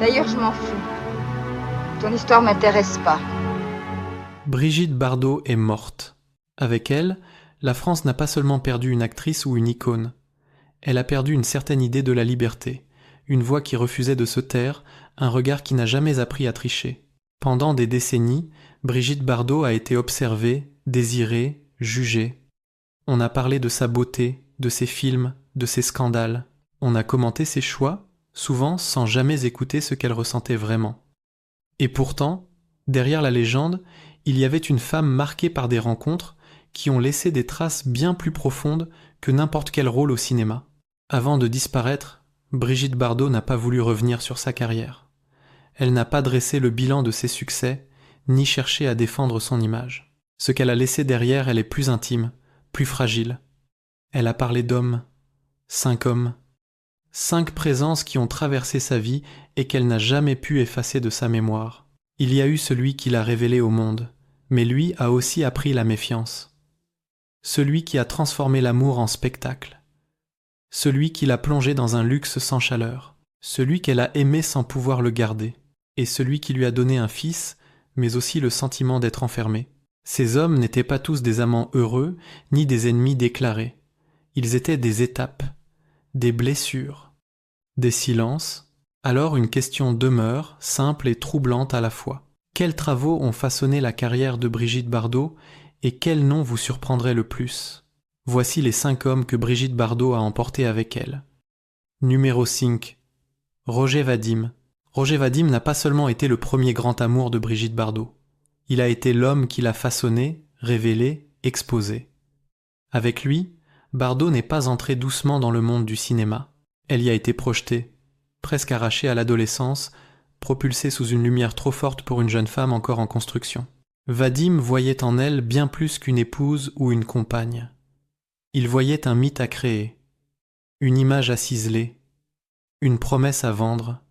D'ailleurs, je m'en fous. Ton histoire m'intéresse pas. Brigitte Bardot est morte. Avec elle, la France n'a pas seulement perdu une actrice ou une icône. Elle a perdu une certaine idée de la liberté, une voix qui refusait de se taire, un regard qui n'a jamais appris à tricher. Pendant des décennies, Brigitte Bardot a été observée, désirée, jugée. On a parlé de sa beauté, de ses films, de ses scandales. On a commenté ses choix, souvent sans jamais écouter ce qu'elle ressentait vraiment. Et pourtant, derrière la légende, il y avait une femme marquée par des rencontres qui ont laissé des traces bien plus profondes que n'importe quel rôle au cinéma. Avant de disparaître, Brigitte Bardot n'a pas voulu revenir sur sa carrière. Elle n'a pas dressé le bilan de ses succès, ni cherché à défendre son image. Ce qu'elle a laissé derrière, elle est plus intime, plus fragile. Elle a parlé d'hommes, 5 hommes, 5 présences qui ont traversé sa vie et qu'elle n'a jamais pu effacer de sa mémoire. Il y a eu celui qui l'a révélé au monde, mais lui a aussi appris la méfiance. Celui qui a transformé l'amour en spectacle. Celui qui l'a plongé dans un luxe sans chaleur. Celui qu'elle a aimé sans pouvoir le garder. Et celui qui lui a donné un fils, mais aussi le sentiment d'être enfermé. Ces hommes n'étaient pas tous des amants heureux, ni des ennemis déclarés. Ils étaient des étapes, des blessures, des silences. Alors une question demeure, simple et troublante à la fois. Quels travaux ont façonné la carrière de Brigitte Bardot et quel nom vous surprendrait le plus? Voici les 5 hommes que Brigitte Bardot a emportés avec elle. Numéro 5. Roger Vadim. Roger Vadim n'a pas seulement été le premier grand amour de Brigitte Bardot. Il a été l'homme qui l'a façonné, révélé, exposé. Avec lui, Bardot n'est pas entrée doucement dans le monde du cinéma. Elle y a été projetée, presque arrachée à l'adolescence, propulsée sous une lumière trop forte pour une jeune femme encore en construction. Vadim voyait en elle bien plus qu'une épouse ou une compagne. Il voyait un mythe à créer, une image à ciseler, une promesse à vendre.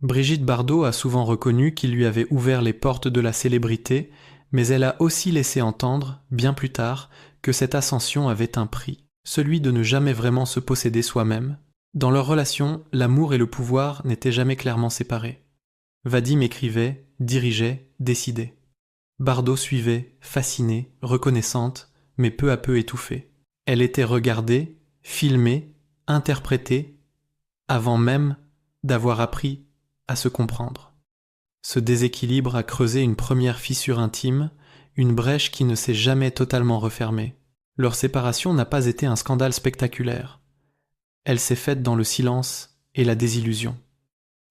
Brigitte Bardot a souvent reconnu qu'il lui avait ouvert les portes de la célébrité, mais elle a aussi laissé entendre, bien plus tard, que cette ascension avait un prix, celui de ne jamais vraiment se posséder soi-même. Dans leur relation, l'amour et le pouvoir n'étaient jamais clairement séparés. Vadim écrivait, dirigeait, décidait. Bardot suivait, fascinée, reconnaissante, mais peu à peu étouffée. Elle était regardée, filmée, interprétée, avant même d'avoir appris à se comprendre. Ce déséquilibre a creusé une première fissure intime, une brèche qui ne s'est jamais totalement refermée. Leur séparation n'a pas été un scandale spectaculaire. Elle s'est faite dans le silence et la désillusion.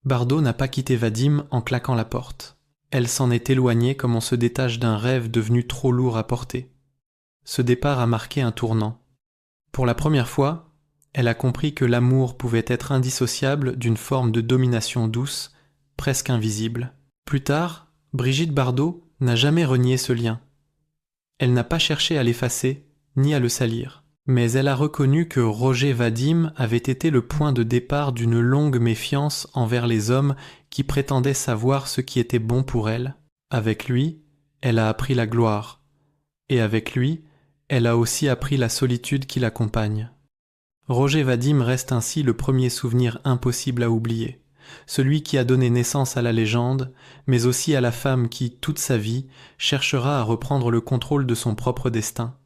Bardot n'a pas quitté Vadim en claquant la porte. Elle s'en est éloignée comme on se détache d'un rêve devenu trop lourd à porter. Ce départ a marqué un tournant. Pour la première fois, elle a compris que l'amour pouvait être indissociable d'une forme de domination douce, presque invisible. Plus tard, Brigitte Bardot n'a jamais renié ce lien. Elle n'a pas cherché à l'effacer, ni à le salir. Mais elle a reconnu que Roger Vadim avait été le point de départ d'une longue méfiance envers les hommes qui prétendaient savoir ce qui était bon pour elle. Avec lui, elle a appris la gloire. Et avec lui, elle a aussi appris la solitude qui l'accompagne. Roger Vadim reste ainsi le premier souvenir impossible à oublier, celui qui a donné naissance à la légende, mais aussi à la femme qui, toute sa vie, cherchera à reprendre le contrôle de son propre destin.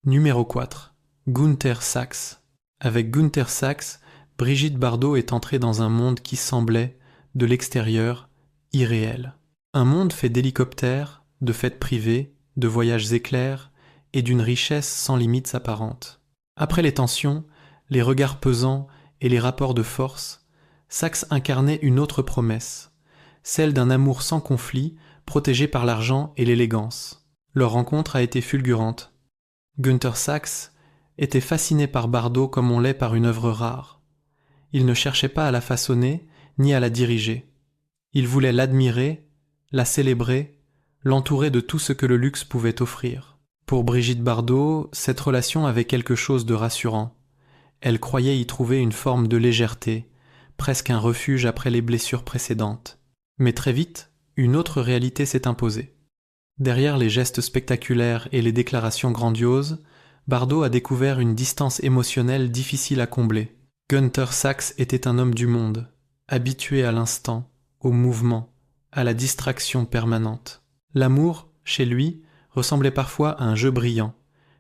Numéro 4. Gunther Sachs. Avec Gunther Sachs, Brigitte Bardot est entrée dans un monde qui semblait, de l'extérieur, irréel. Un monde fait d'hélicoptères, de fêtes privées, de voyages éclairs et d'une richesse sans limites apparentes. Après les tensions, les regards pesants et les rapports de force, Sachs incarnait une autre promesse, celle d'un amour sans conflit, protégé par l'argent et l'élégance. Leur rencontre a été fulgurante. Gunther Sachs était fasciné par Bardot comme on l'est par une œuvre rare. Il ne cherchait pas à la façonner, ni à la diriger. Il voulait l'admirer, la célébrer, l'entourer de tout ce que le luxe pouvait offrir. Pour Brigitte Bardot, cette relation avait quelque chose de rassurant. Elle croyait y trouver une forme de légèreté, presque un refuge après les blessures précédentes. Mais très vite, une autre réalité s'est imposée. Derrière les gestes spectaculaires et les déclarations grandioses, Bardot a découvert une distance émotionnelle difficile à combler. Gunther Sachs était un homme du monde, habitué à l'instant, au mouvement, à la distraction permanente. L'amour, chez lui, ressemblait parfois à un jeu brillant,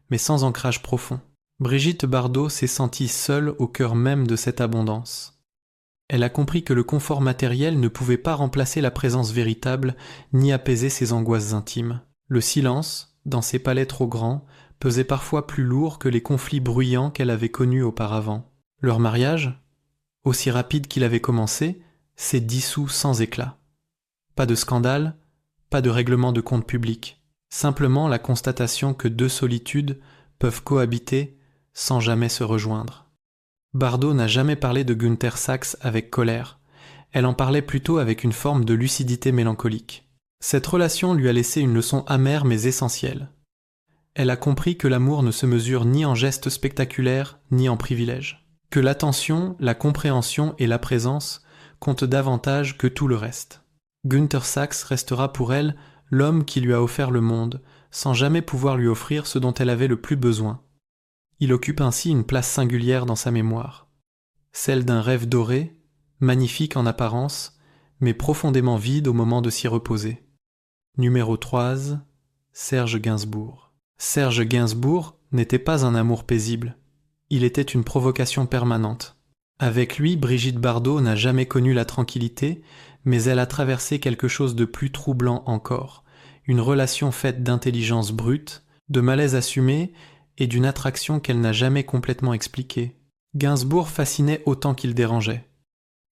mais sans ancrage profond. Brigitte Bardot s'est sentie seule au cœur même de cette abondance. Elle a compris que le confort matériel ne pouvait pas remplacer la présence véritable ni apaiser ses angoisses intimes. Le silence, dans ses palais trop grands, pesait parfois plus lourd que les conflits bruyants qu'elle avait connus auparavant. Leur mariage, aussi rapide qu'il avait commencé, s'est dissous sans éclat. Pas de scandale, pas de règlement de compte public, simplement la constatation que deux solitudes peuvent cohabiter sans jamais se rejoindre. Bardot n'a jamais parlé de Günther Sachs avec colère, elle en parlait plutôt avec une forme de lucidité mélancolique. Cette relation lui a laissé une leçon amère mais essentielle. Elle a compris que l'amour ne se mesure ni en gestes spectaculaires ni en privilèges, que l'attention, la compréhension et la présence comptent davantage que tout le reste. Günther Sachs restera pour elle l'homme qui lui a offert le monde, sans jamais pouvoir lui offrir ce dont elle avait le plus besoin. Il occupe ainsi une place singulière dans sa mémoire, celle d'un rêve doré, magnifique en apparence, mais profondément vide au moment de s'y reposer. Numéro 3, Serge Gainsbourg. Serge Gainsbourg n'était pas un amour paisible, il était une provocation permanente. Avec lui, Brigitte Bardot n'a jamais connu la tranquillité, mais elle a traversé quelque chose de plus troublant encore, une relation faite d'intelligence brute, de malaise assumé et d'une attraction qu'elle n'a jamais complètement expliquée. Gainsbourg fascinait autant qu'il dérangeait.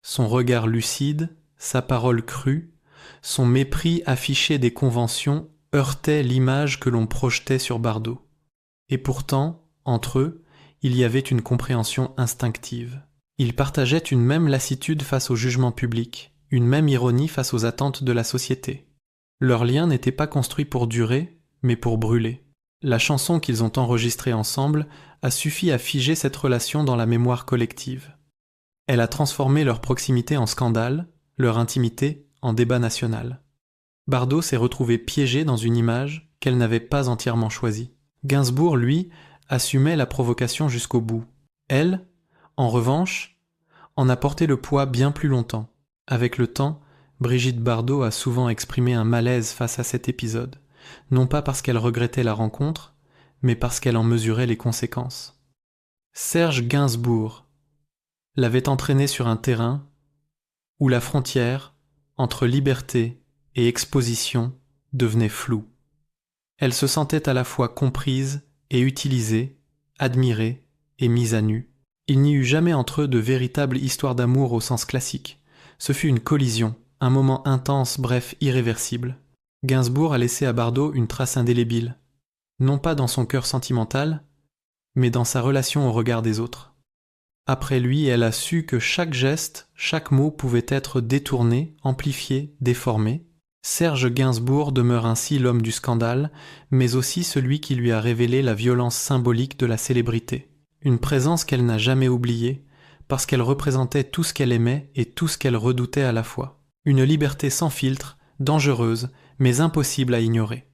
Son regard lucide, sa parole crue, son mépris affiché des conventions heurtaient l'image que l'on projetait sur Bardot. Et pourtant, entre eux, il y avait une compréhension instinctive. Ils partageaient une même lassitude face au jugement public, une même ironie face aux attentes de la société. Leur lien n'était pas construit pour durer, mais pour brûler. La chanson qu'ils ont enregistrée ensemble a suffi à figer cette relation dans la mémoire collective. Elle a transformé leur proximité en scandale, leur intimité en débat national. Bardot s'est retrouvée piégée dans une image qu'elle n'avait pas entièrement choisie. Gainsbourg, lui, assumait la provocation jusqu'au bout. Elle, en revanche, en a porté le poids bien plus longtemps. Avec le temps, Brigitte Bardot a souvent exprimé un malaise face à cet épisode, non pas parce qu'elle regrettait la rencontre, mais parce qu'elle en mesurait les conséquences. Serge Gainsbourg l'avait entraînée sur un terrain où la frontière entre liberté et exposition devenait floue. Elle se sentait à la fois comprise et utilisée, admirée et mise à nu. Il n'y eut jamais entre eux de véritable histoire d'amour au sens classique. Ce fut une collision, un moment intense, bref, irréversible. Gainsbourg a laissé à Bardot une trace indélébile, non pas dans son cœur sentimental, mais dans sa relation au regard des autres. Après lui, elle a su que chaque geste, chaque mot pouvait être détourné, amplifié, déformé. Serge Gainsbourg demeure ainsi l'homme du scandale, mais aussi celui qui lui a révélé la violence symbolique de la célébrité. Une présence qu'elle n'a jamais oubliée, parce qu'elle représentait tout ce qu'elle aimait et tout ce qu'elle redoutait à la fois. Une liberté sans filtre, dangereuse, mais impossible à ignorer.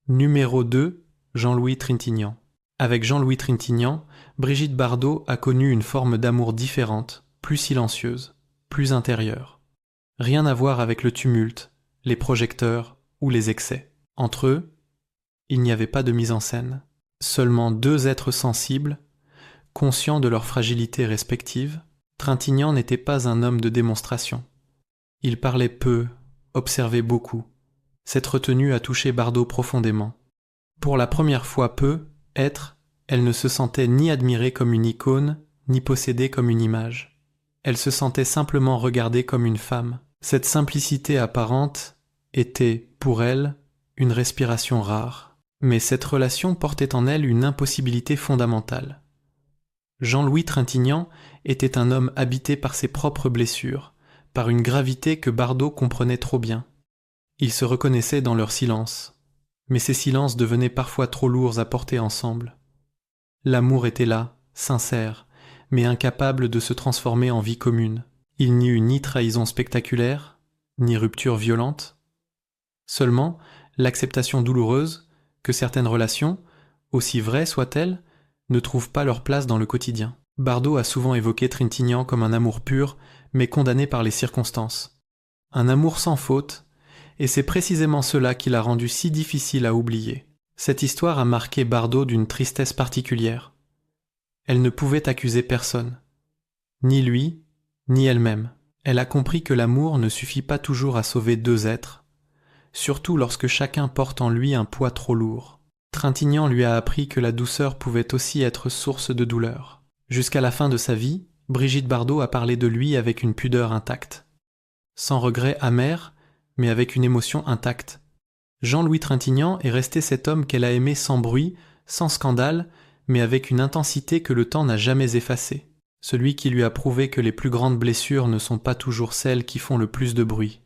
Numéro 2, Jean-Louis Trintignant. Avec Jean-Louis Trintignant, Brigitte Bardot a connu une forme d'amour différente, plus silencieuse, plus intérieure. Rien à voir avec le tumulte, les projecteurs ou les excès. Entre eux, il n'y avait pas de mise en scène. Seulement deux êtres sensibles, conscients de leur fragilité respective. Trintignant n'était pas un homme de démonstration. Il parlait peu, observait beaucoup. Cette retenue a touché Bardot profondément. Pour la première fois elle ne se sentait ni admirée comme une icône, ni possédée comme une image. Elle se sentait simplement regardée comme une femme. Cette simplicité apparente était, pour elle, une respiration rare. Mais cette relation portait en elle une impossibilité fondamentale. Jean-Louis Trintignant était un homme habité par ses propres blessures, par une gravité que Bardot comprenait trop bien. Il se reconnaissait dans leur silence, mais ces silences devenaient parfois trop lourds à porter ensemble. L'amour était là, sincère, mais incapable de se transformer en vie commune. Il n'y eut ni trahison spectaculaire, ni rupture violente. Seulement, l'acceptation douloureuse que certaines relations, aussi vraies soient-elles, ne trouvent pas leur place dans le quotidien. Bardot a souvent évoqué Trintignant comme un amour pur, mais condamné par les circonstances. un amour sans faute, et c'est précisément cela qui l'a rendu si difficile à oublier. Cette histoire a marqué Bardot d'une tristesse particulière. Elle ne pouvait accuser personne, ni lui, ni elle-même. Elle a compris que l'amour ne suffit pas toujours à sauver deux êtres, surtout lorsque chacun porte en lui un poids trop lourd. Trintignant lui a appris que la douceur pouvait aussi être source de douleur. Jusqu'à la fin de sa vie, Brigitte Bardot a parlé de lui avec une pudeur intacte. Sans regret amer, mais avec une émotion intacte. Jean-Louis Trintignant est resté cet homme qu'elle a aimé sans bruit, sans scandale, mais avec une intensité que le temps n'a jamais effacée. Celui qui lui a prouvé que les plus grandes blessures ne sont pas toujours celles qui font le plus de bruit.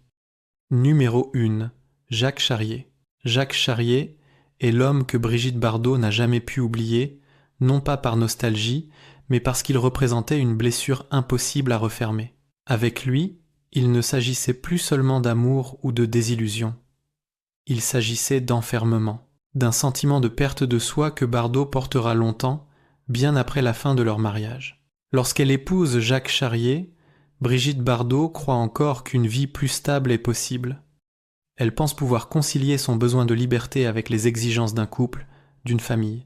Numéro 1. Jacques Charrier. Jacques Charrier est l'homme que Brigitte Bardot n'a jamais pu oublier, non pas par nostalgie, mais parce qu'il représentait une blessure impossible à refermer. Avec lui, il ne s'agissait plus seulement d'amour ou de désillusion. Il s'agissait d'enfermement, d'un sentiment de perte de soi que Bardot portera longtemps, bien après la fin de leur mariage. Lorsqu'elle épouse Jacques Charrier, Brigitte Bardot croit encore qu'une vie plus stable est possible. Elle pense pouvoir concilier son besoin de liberté avec les exigences d'un couple, d'une famille.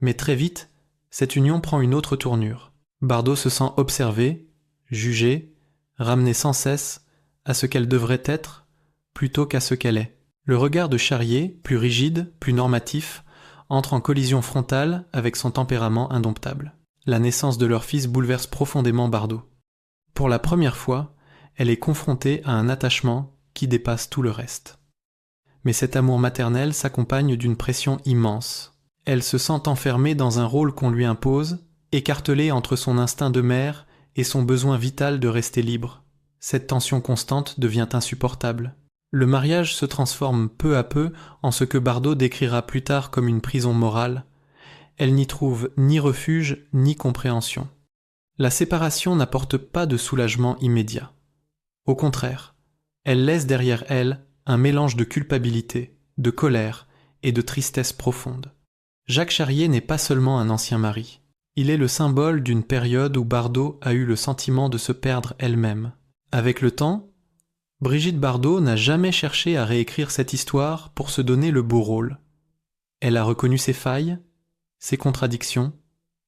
Mais très vite, cette union prend une autre tournure. Bardot se sent observée, jugée, ramenée sans cesse à ce qu'elle devrait être plutôt qu'à ce qu'elle est. Le regard de Charrier, plus rigide, plus normatif, entre en collision frontale avec son tempérament indomptable. La naissance de leur fils bouleverse profondément Bardot. Pour la première fois, elle est confrontée à un attachement qui dépasse tout le reste. Mais cet amour maternel s'accompagne d'une pression immense. Elle se sent enfermée dans un rôle qu'on lui impose, écartelée entre son instinct de mère et son besoin vital de rester libre. Cette tension constante devient insupportable. Le mariage se transforme peu à peu en ce que Bardot décrira plus tard comme une prison morale. Elle n'y trouve ni refuge ni compréhension. La séparation n'apporte pas de soulagement immédiat. Au contraire, elle laisse derrière elle un mélange de culpabilité, de colère et de tristesse profonde. Jacques Charrier n'est pas seulement un ancien mari. Il est le symbole d'une période où Bardot a eu le sentiment de se perdre elle-même. Avec le temps, Brigitte Bardot n'a jamais cherché à réécrire cette histoire pour se donner le beau rôle. Elle a reconnu ses failles, ses contradictions,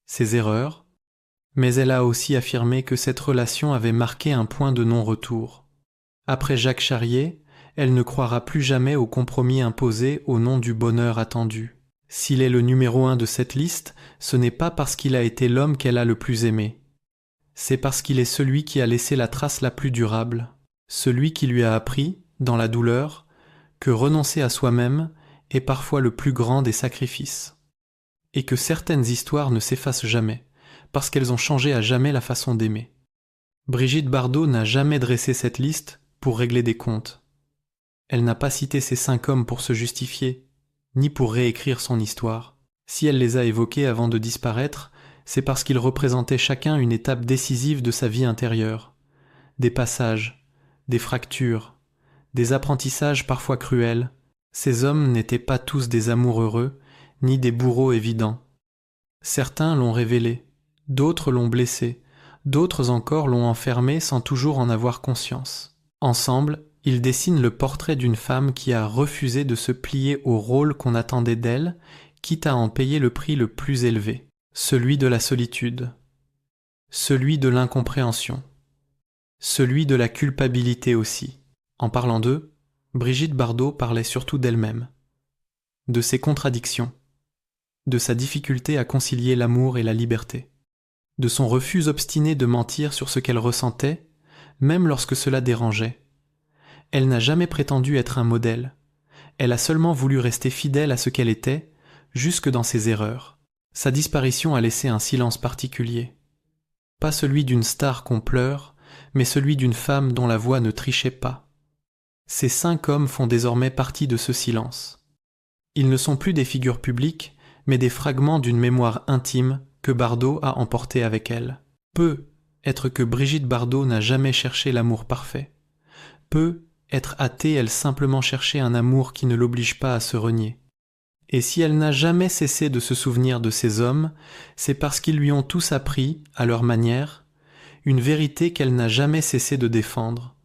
ses erreurs, mais elle a aussi affirmé que cette relation avait marqué un point de non-retour. Après Jacques Charrier, elle ne croira plus jamais au compromis imposé au nom du bonheur attendu. S'il est le numéro 1 de cette liste, ce n'est pas parce qu'il a été l'homme qu'elle a le plus aimé. C'est parce qu'il est celui qui a laissé la trace la plus durable, celui qui lui a appris, dans la douleur, que renoncer à soi-même est parfois le plus grand des sacrifices, et que certaines histoires ne s'effacent jamais, parce qu'elles ont changé à jamais la façon d'aimer. Brigitte Bardot n'a jamais dressé cette liste pour régler des comptes. Elle n'a pas cité ces 5 hommes pour se justifier, ni pour réécrire son histoire. Si elle les a évoqués avant de disparaître, c'est parce qu'ils représentaient chacun une étape décisive de sa vie intérieure. Des passages, des fractures, des apprentissages parfois cruels. Ces hommes n'étaient pas tous des amours heureux, ni des bourreaux évidents. Certains l'ont révélé, d'autres l'ont blessé, d'autres encore l'ont enfermé sans toujours en avoir conscience. Ensemble, ils dessinent le portrait d'une femme qui a refusé de se plier au rôle qu'on attendait d'elle, quitte à en payer le prix le plus élevé, celui de la solitude, celui de l'incompréhension, celui de la culpabilité aussi. En parlant d'eux, Brigitte Bardot parlait surtout d'elle-même, de ses contradictions, de sa difficulté à concilier l'amour et la liberté, de son refus obstiné de mentir sur ce qu'elle ressentait, même lorsque cela dérangeait. Elle n'a jamais prétendu être un modèle. Elle a seulement voulu rester fidèle à ce qu'elle était, jusque dans ses erreurs. Sa disparition a laissé un silence particulier. Pas celui d'une star qu'on pleure, mais celui d'une femme dont la voix ne trichait pas. Ces 5 hommes font désormais partie de ce silence. Ils ne sont plus des figures publiques, mais des fragments d'une mémoire intime que Bardot a emportée avec elle. Peut être que Brigitte Bardot n'a jamais cherché l'amour parfait. Peut être hâtée, elle simplement cherchait un amour qui ne l'oblige pas à se renier. Et si elle n'a jamais cessé de se souvenir de ces hommes, c'est parce qu'ils lui ont tous appris, à leur manière, une vérité qu'elle n'a jamais cessé de défendre,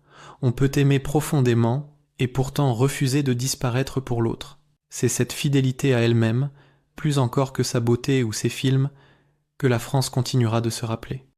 On peut aimer profondément et pourtant refuser de disparaître pour l'autre. C'est cette fidélité à elle-même, plus encore que sa beauté ou ses films, que la France continuera de se rappeler.